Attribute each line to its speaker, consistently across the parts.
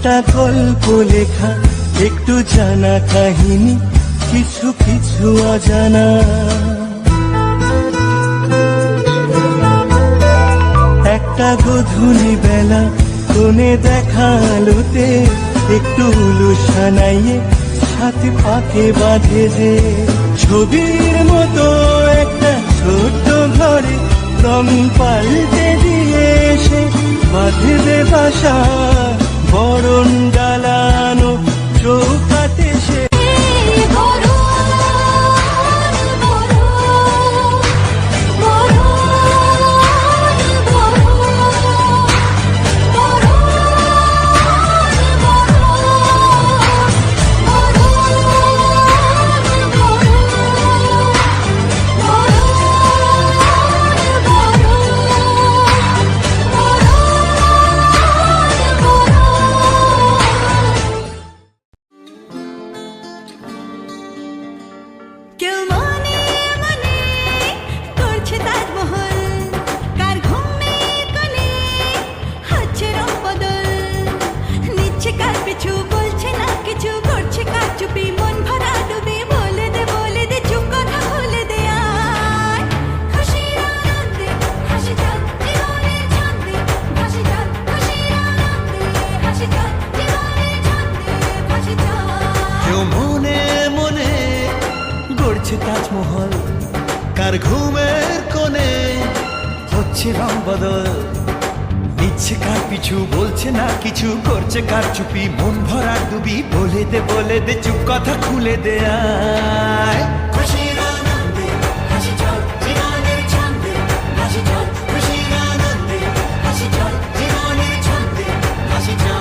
Speaker 1: একটা গল্প লেখা, একটু জানা কাহিনী, কিছু কিছু অজানা। একটা গধূলি বেলা কোণে দেখা আলোতে একটু উলু সানাইয়ে সাথে পাকে বাঁধে যে ছবির মতো একটা ছোট্ট ঘরে রং পাল্টে দিয়ে এসে বাঁধবে বাসা বরণ ডালানো চৌকাতে সে।
Speaker 2: তাজমহল কার ঘুমের কোণে হচ্ছে রং বদল, নিচ্ছে কার পিছু বলছে না কিছু, করছে কার চুপি মন ভরা ডুবি, বলে দে চুপ কথা খুলে দে আয়। খুশির আনন্দে হাসি চল জীবনের ছন্দে, হাসি চল খুশির আনন্দে হাসি চল জীবনের ছন্দে, হাসি চল।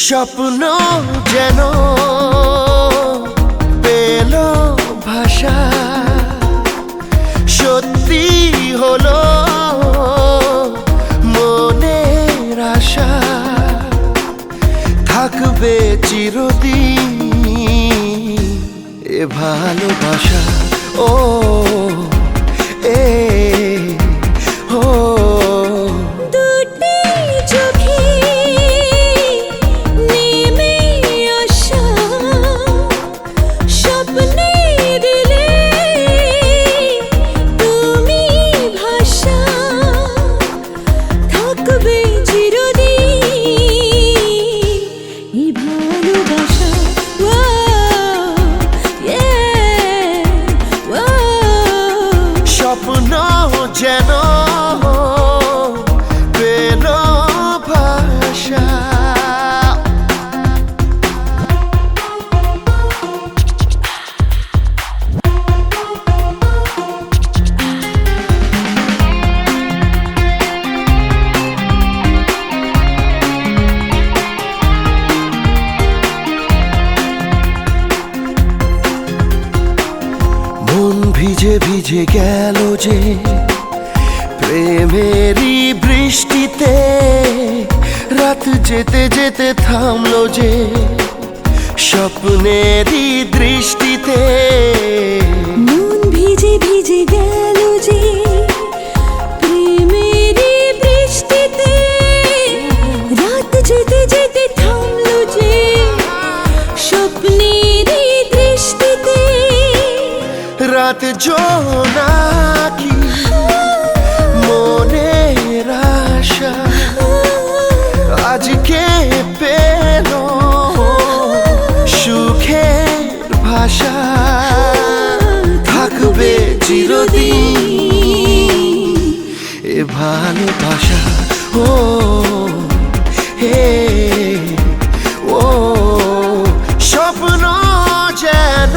Speaker 1: স্বপ্ন যেন পেল ভাষা, সত্যি হলো থাকবে চিরদিন এ ভালোবাসা ও এ ও
Speaker 3: দুটি চোখে নেমে আসা স্বপ্নে দিলে তুমি ভাষা থাকবে চিরদিন এই ভালোবাসা
Speaker 1: স্বপ্ন যেন পেল ভাষা মন ভিজে ভিজে গেল যে প্রেমেরই বৃষ্টিতে রাত যেতে যেতে থামলো যে স্বপ্নেরই দৃষ্টিতে
Speaker 3: মন ভিজে ভিজে গেল যে প্রেমেরই বৃষ্টিতে রাত যেতে যেতে থামলো যে স্বপ্নেরই দৃষ্টিতে
Speaker 1: রাত জোনাকি মনের আশা আজকে পেল সুখের ভাষা থাকবে চিরদিন এ ভালোবাসা ও হে ও স্বপ্ন যেন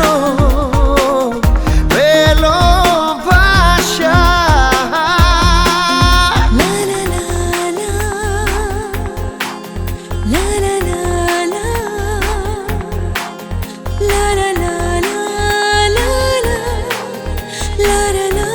Speaker 1: পেল ভাষা
Speaker 3: লা লা লা লা লা লা লা লা লা লা লা লা লা লা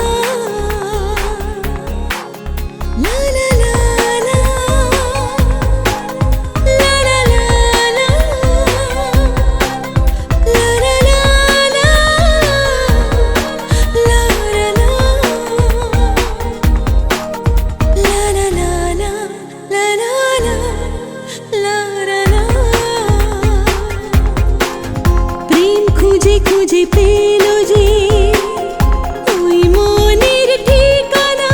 Speaker 3: প্রেম খুঁজে খুঁজে পেল যে ওই মনের ঠিকানা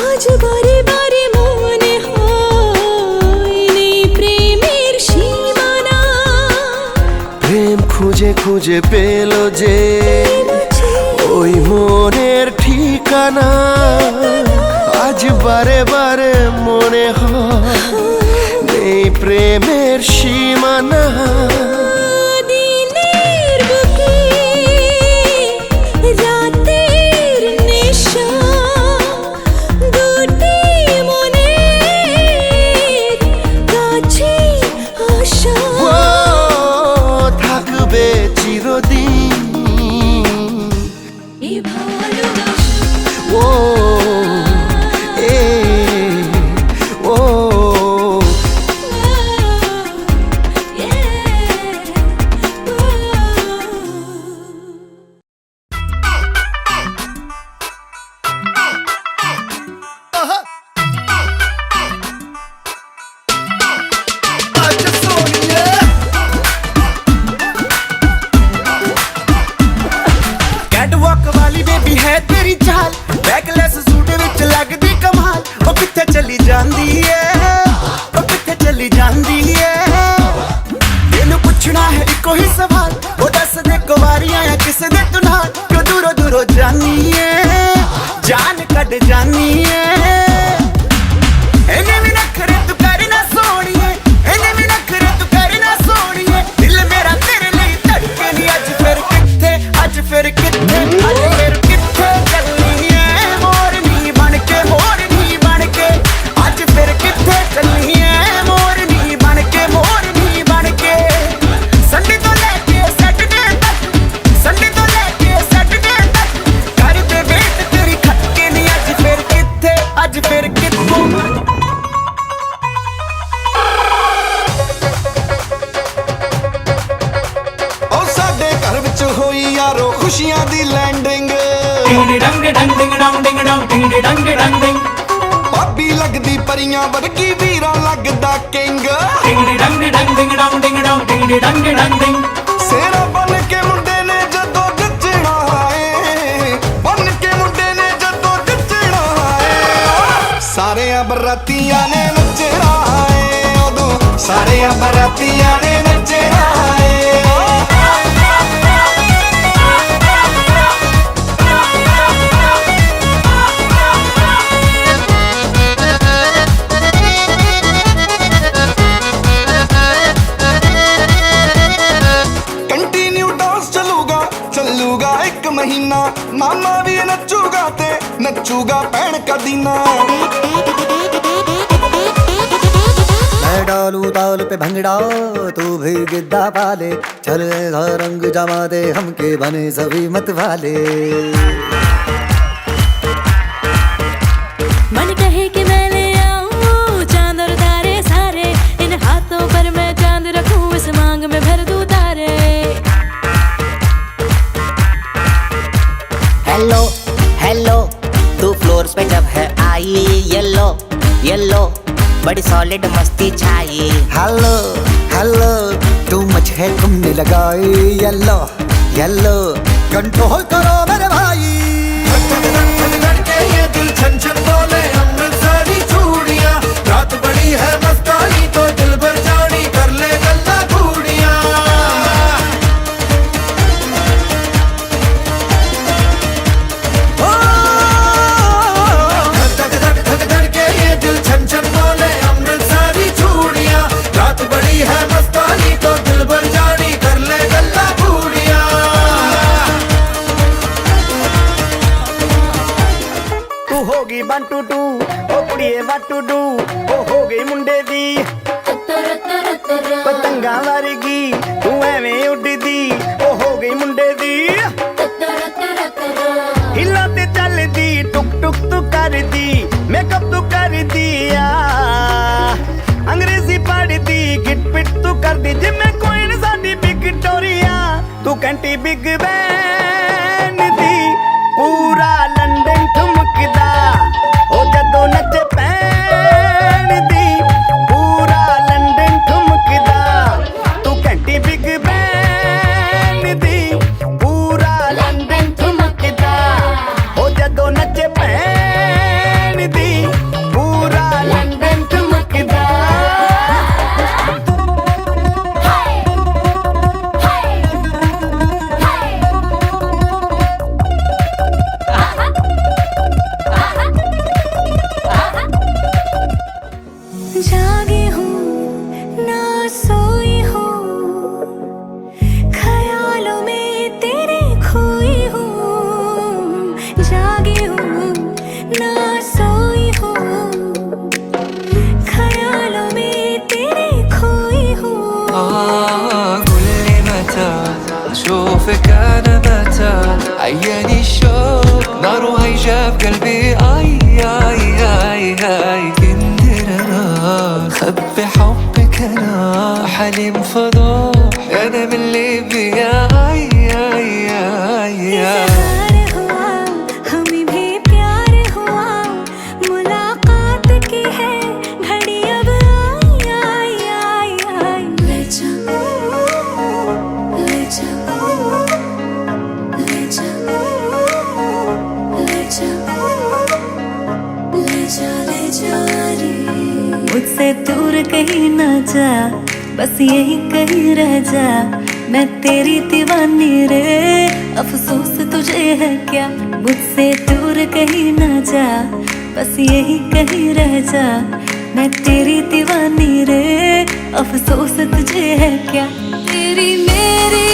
Speaker 3: আজ বারে বারে মনে হয় নেই প্রেমের সীমানা
Speaker 1: প্রেম খুঁজে খুঁজে পেল যে ওই মনের ঠিকানা আজ বারে বারে মনে হয় নেই প্রেমের সীমানা
Speaker 3: দিনের বুকে রাতের নেশা দুটি মনের কাছে আসা
Speaker 1: ও থাকবে চিরদিন
Speaker 3: এ ভালোবাসা
Speaker 1: ও এ ও
Speaker 2: कैटवॉक वाली बेबी है तेरी चाल बैकलेस सूट विच लगदी कमाल ओ किथे चली जांदी है ओ किथे चली जांदी है तेनू पुछना है इको ही सवाल ओ दस दे कुवारियां या किसे दे तू नाल क्यों दूरों दूरों जानी है जान कट जानी है एने भी नखरे तू करना सोनिए एने भी नखरे तू करना सोनिए दिल मेरा तेरे लिए धड़के नी अज फिर किथे अज फिर किथे अज फिर किथे चलनी है मोरनी बनके अज फिर किथे चलनी है मोरनी बनके संडे तो लेके सैटरडे तक कर दे वेट तेरी खटके नी अज फिर ਖੁਸ਼ੀਆਂ ਦੀ ਲੈਂਡਿੰਗ
Speaker 4: ਡਿੰਗ ਡੰਗ ਡੰਗ ਡਿੰਗ ਡੰਗ ਡਿੰਗ ਡੰਗ ਡਿੰਗ ਡੰਗ ਡੰਗ ਡਿੰਗ
Speaker 2: ਭਾਬੀ ਲੱਗਦੀ ਪਰੀਆਂ ਵਰਗੀ ਵੀਰਾ ਲੱਗਦਾ ਕਿੰਗ
Speaker 4: ਡਿੰਗ ਡੰਗ ਡੰਗ ਡਿੰਗ ਡੰਗ ਡਿੰਗ ਡੰਗ ਡਿੰਗ ਡੰਗ ਡੰਗ ਡਿੰਗ
Speaker 2: ਸੇਰਾ ਬਨ ਕੇ ਮੁੰਡੇ ਨੇ ਜਦੋਂ ਨੱਚਣਾ ਏ ਬਨ ਕੇ ਮੁੰਡੇ ਨੇ ਜਦੋਂ ਨੱਚਣਾ ਏ ਸਾਰਿਆਂ ਬਰਾਤੀਆਂ ਨੇ ਨੱਚਣਾ ਏ ਉਦੋਂ ਸਾਰਿਆਂ ਬਰਾਤੀਆਂ ਨੇ ਨੱਚਣਾ ਏ ਚੱਲੂਗਾ ਇੱਕ ਮਹੀਨਾ ਮਾਮਾ ਵੀ ਨੱਚੂਗਾ ਤੇ ਨੱਚੂਗਾ ਭੈਣ ਕਦੀਨਾ
Speaker 1: मैं डालू ताल पे भंगड़ा तू भी गिद्दा पाले चल ऐसा रंग जमा दे हमके बने सभी मत वाले
Speaker 3: मन कहे कि मैं ले आऊं चांद और तारे सारे इन हाथों पर मैं चांद रखूं इस मांग में भर दूं तारे
Speaker 5: हेलो हेलो तू फ्लोर्स पे जब है आई येलो येलो बड़ी सॉलिड मस्ती छाई
Speaker 1: हेलो हेलो तू मच है तुमने लगाई येलो येलो कंट्रोल करो मेरे भाई
Speaker 2: के ये दिल छन छन बोले अमृतसरी चूड़ियां रात बड़ी है मस्तानी तो दिल भर जानी कर ले गल्ला घूड़ियां के ये दिल छन छन बोले अमृतसरी चूड़ियां रात बड़ी है मस्तानी तो दिल भर जानी कर ले गल्ला घूड़ियां
Speaker 6: तू होगी 1 2 2 ओ कुड़िए what to do ओ हो गई मुंडे दी पतंगा वर्गी तू एवें उड़दी ओ हो गई मुंडे दी हिला ते चलदी टुक टुक तू करदी मेकअप तू कर दिया अंग्रेजी पढ़दी गिट पिट तू करदी जिम्मे कोई साडी विक्टोरिया तू घंटी बिग बैन दी पूरा लंदन ठुमकदा ओ जदों नच पैन दी पूरा लंदन ठुमकदा तू घंटी बिग बैन दी पूरा लंदन ठुमकदा ओ जदों नच पैन दी पूरा लंदन ठुमकदा
Speaker 3: जागी हूँ ना सोई हूँ ख्यालों में तेरे खोई हूँ जागी हूँ ना सोई हूँ ख्यालों में तेरे खोई हूँ
Speaker 7: قول لي متى اشوفك انا متى عياني الشوق نار هيجاب قلبي اي اي اي اي كندر انا خبي حبك انا حليم فضوح انا من ليبيا اي اي اي اي
Speaker 3: इज़हार हुआ हमें भी प्यार हुआ मुलाकात की है घड़ी अब आई आई आई आई ले जा ले जा ले जा ले जा ले जा ले जा रे मुझसे दूर कहीं ना जा बस यही कहीं रह जा मैं तेरी दीवानी रे अफसोस तुझे है क्या मुझसे दूर कहीं ना जा बस यही कहीं रह जा मैं तेरी दीवानी रे अफसोस तुझे है क्या तेरी मेरी